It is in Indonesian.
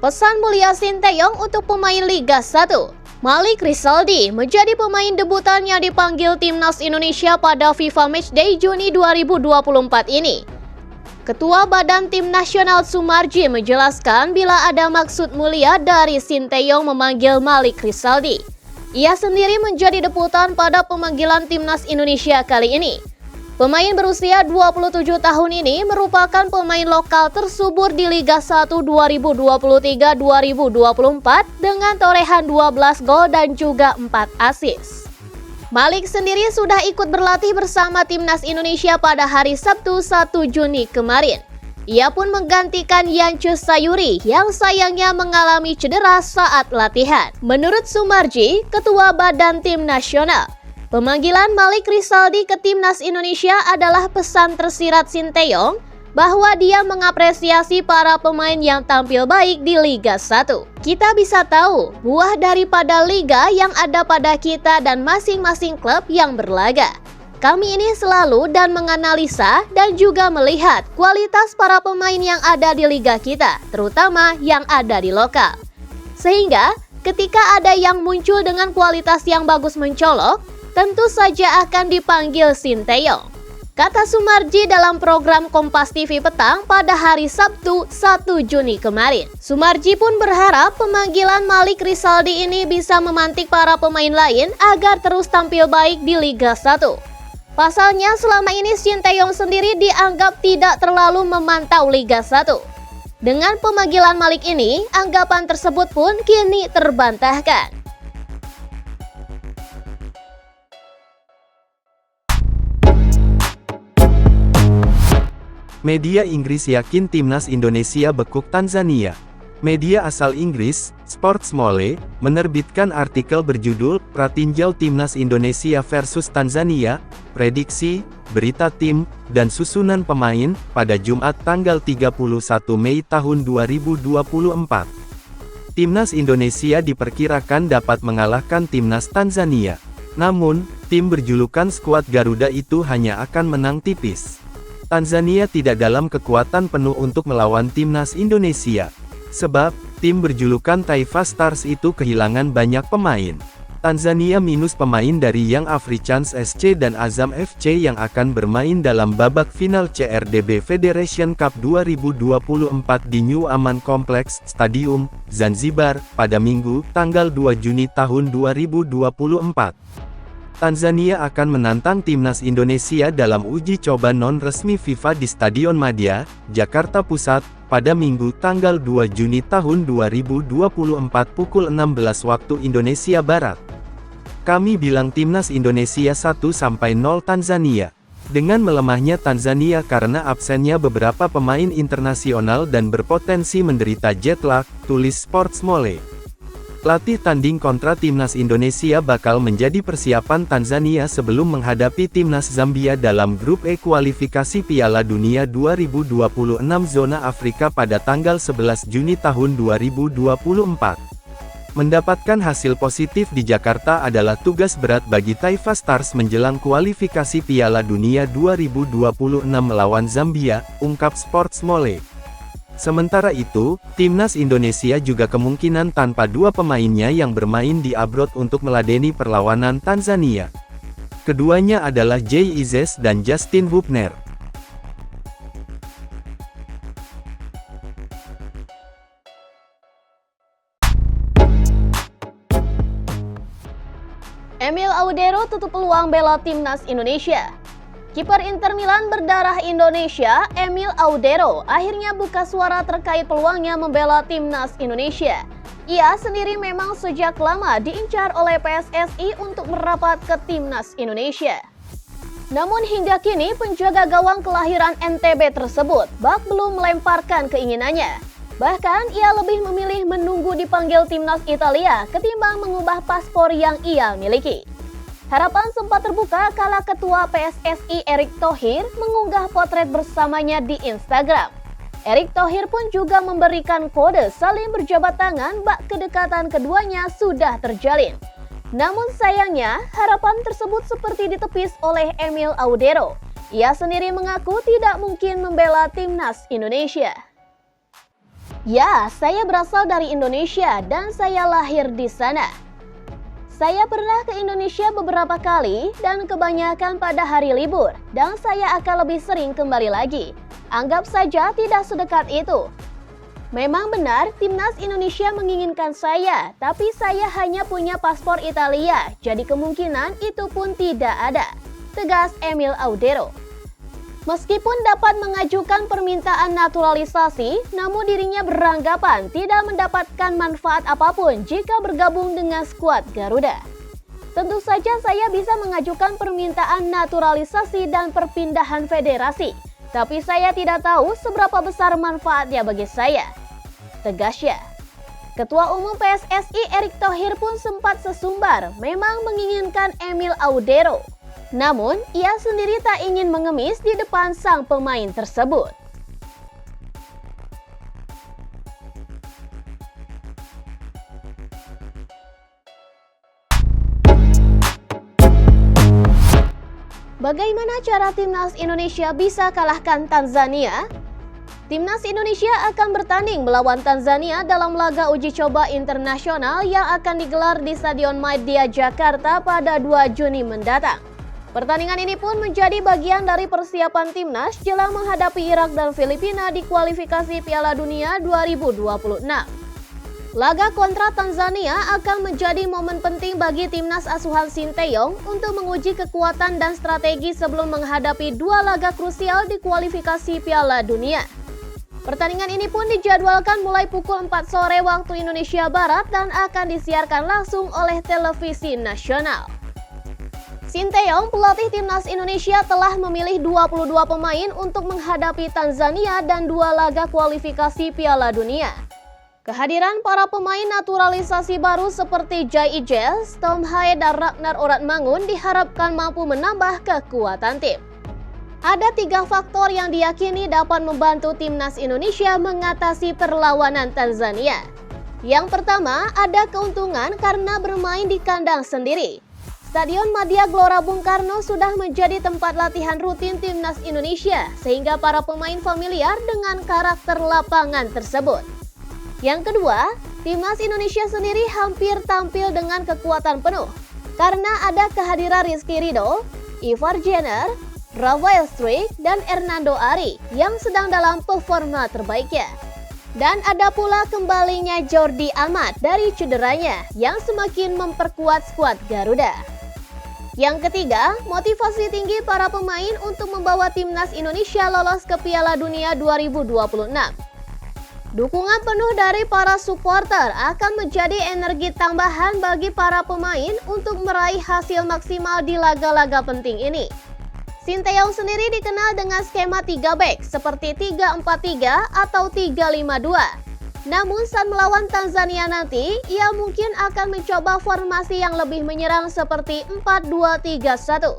Pesan mulia Sinteyong untuk pemain Liga 1. Malik Rizaldi menjadi pemain debutan yang dipanggil Timnas Indonesia pada FIFA Matchday Juni 2024 ini. Ketua Badan Tim Nasional Sumarji menjelaskan bila ada maksud mulia dari Sinteyong memanggil Malik Rizaldi. Ia sendiri menjadi debutan pada pemanggilan Timnas Indonesia kali ini. Pemain berusia 27 tahun ini merupakan pemain lokal tersubur di Liga 1 2023-2024 dengan torehan 12 gol dan juga 4 assist. Malik sendiri sudah ikut berlatih bersama Timnas Indonesia pada hari Sabtu 1 Juni kemarin. Ia pun menggantikan Yance Sayuri yang sayangnya mengalami cedera saat latihan. Menurut Sumarji, Ketua Badan Tim Nasional, pemanggilan Malik Rizaldi ke Timnas Indonesia adalah pesan tersirat Sinteyong bahwa dia mengapresiasi para pemain yang tampil baik di Liga 1. Kita bisa tahu buah daripada liga yang ada pada kita dan masing-masing klub yang berlaga. Kami ini selalu dan menganalisa dan juga melihat kualitas para pemain yang ada di liga kita, terutama yang ada di lokal. Sehingga ketika ada yang muncul dengan kualitas yang bagus mencolok, tentu saja akan dipanggil Sinteyong, kata Sumarji dalam program Kompas TV Petang pada hari Sabtu 1 Juni kemarin. Sumarji pun berharap pemanggilan Malik Rizaldi ini bisa memantik para pemain lain agar terus tampil baik di Liga 1. Pasalnya selama ini Sinteyong sendiri dianggap tidak terlalu memantau Liga 1. Dengan pemanggilan Malik ini, anggapan tersebut pun kini terbantahkan. Media Inggris yakin Timnas Indonesia bekuk Tanzania. Media asal Inggris, Sportsmole, menerbitkan artikel berjudul Pratinjau Timnas Indonesia versus Tanzania, Prediksi, Berita Tim, dan Susunan Pemain, pada Jumat tanggal 31 Mei tahun 2024. Timnas Indonesia diperkirakan dapat mengalahkan Timnas Tanzania. Namun, tim berjulukan skuad Garuda itu hanya akan menang tipis. Tanzania tidak dalam kekuatan penuh untuk melawan Timnas Indonesia. Sebab, tim berjulukan Taifa Stars itu kehilangan banyak pemain. Tanzania minus pemain dari Young Africans SC dan Azam FC yang akan bermain dalam babak final CRDB Federation Cup 2024 di New Aman Complex, Stadium, Zanzibar, pada Minggu, tanggal 2 Juni tahun 2024. Tanzania akan menantang Timnas Indonesia dalam uji coba non-resmi FIFA di Stadion Madia, Jakarta Pusat, pada Minggu tanggal 2 Juni tahun 2024 pukul 16 waktu Indonesia Barat. Kami bilang Timnas Indonesia 1-0 Tanzania. Dengan melemahnya Tanzania karena absennya beberapa pemain internasional dan berpotensi menderita jet lag, tulis Sportsmole. Latih tanding kontra Timnas Indonesia bakal menjadi persiapan Tanzania sebelum menghadapi Timnas Zambia dalam Grup E kualifikasi Piala Dunia 2026 zona Afrika pada tanggal 11 Juni tahun 2024. Mendapatkan hasil positif di Jakarta adalah tugas berat bagi Taifa Stars menjelang kualifikasi Piala Dunia 2026 melawan Zambia, ungkap Sportsmole. Sementara itu, Timnas Indonesia juga kemungkinan tanpa dua pemainnya yang bermain di abroad untuk meladeni perlawanan Tanzania. Keduanya adalah Jay Izes dan Justin Hubner. Emil Audero tutup peluang bela Timnas Indonesia. Kiper Inter Milan berdarah Indonesia, Emil Audero, akhirnya buka suara terkait peluangnya membela Timnas Indonesia. Ia sendiri memang sejak lama diincar oleh PSSI untuk merapat ke Timnas Indonesia. Namun hingga kini penjaga gawang kelahiran NTB tersebut belum melemparkan keinginannya. Bahkan ia lebih memilih menunggu dipanggil Timnas Italia ketimbang mengubah paspor yang ia miliki. Harapan sempat terbuka kala Ketua PSSI Erick Thohir mengunggah potret bersamanya di Instagram. Erick Thohir pun juga memberikan kode saling berjabat tangan bak kedekatan keduanya sudah terjalin. Namun sayangnya, harapan tersebut seperti ditepis oleh Emil Audero. Ia sendiri mengaku tidak mungkin membela Timnas Indonesia. Ya, saya berasal dari Indonesia dan saya lahir di sana. Saya pernah ke Indonesia beberapa kali dan kebanyakan pada hari libur, dan saya akan lebih sering kembali lagi. Anggap saja tidak sedekat itu. Memang benar, timnas Indonesia menginginkan saya, tapi saya hanya punya paspor Italia, jadi kemungkinan itu pun tidak ada, tegas Emil Audero. Meskipun dapat mengajukan permintaan naturalisasi, namun dirinya beranggapan tidak mendapatkan manfaat apapun jika bergabung dengan skuad Garuda. Tentu saja saya bisa mengajukan permintaan naturalisasi dan perpindahan federasi, tapi saya tidak tahu seberapa besar manfaatnya bagi saya, tegasnya. Ketua Umum PSSI Erick Thohir pun sempat sesumbar memang menginginkan Emil Audero. Namun, ia sendiri tak ingin mengemis di depan sang pemain tersebut. Bagaimana cara timnas Indonesia bisa kalahkan Tanzania? Timnas Indonesia akan bertanding melawan Tanzania dalam laga uji coba internasional yang akan digelar di Stadion Madia Jakarta pada 2 Juni mendatang. Pertandingan ini pun menjadi bagian dari persiapan timnas jelang menghadapi Irak dan Filipina di kualifikasi Piala Dunia 2026. Laga kontra Tanzania akan menjadi momen penting bagi timnas asuhan Sinteyong untuk menguji kekuatan dan strategi sebelum menghadapi 2 laga krusial di kualifikasi Piala Dunia. Pertandingan ini pun dijadwalkan mulai pukul 4 sore waktu Indonesia Barat dan akan disiarkan langsung oleh televisi nasional. Sinteyong, pelatih timnas Indonesia, telah memilih 22 pemain untuk menghadapi Tanzania dan 2 laga kualifikasi Piala Dunia. Kehadiran para pemain naturalisasi baru seperti Jai Ijels, Tom Haye, dan Ragnar Oratmangun diharapkan mampu menambah kekuatan tim. Ada 3 faktor yang diyakini dapat membantu timnas Indonesia mengatasi perlawanan Tanzania. Yang pertama, ada keuntungan karena bermain di kandang sendiri. Stadion Madia Gelora Bung Karno sudah menjadi tempat latihan rutin timnas Indonesia, sehingga para pemain familiar dengan karakter lapangan tersebut. Yang kedua, timnas Indonesia sendiri hampir tampil dengan kekuatan penuh, karena ada kehadiran Rizky Ridho, Ivar Jenner, Rafael Struijk, dan Hernando Ari yang sedang dalam performa terbaiknya. Dan ada pula kembalinya Jordi Amat dari cederanya yang semakin memperkuat skuad Garuda. Yang ketiga, motivasi tinggi para pemain untuk membawa timnas Indonesia lolos ke Piala Dunia 2026. Dukungan penuh dari para supporter akan menjadi energi tambahan bagi para pemain untuk meraih hasil maksimal di laga-laga penting ini. Sinteyong sendiri dikenal dengan skema 3 back seperti 3-4-3 atau 3-5-2. Namun saat melawan Tanzania nanti, ia mungkin akan mencoba formasi yang lebih menyerang seperti 4-2-3-1.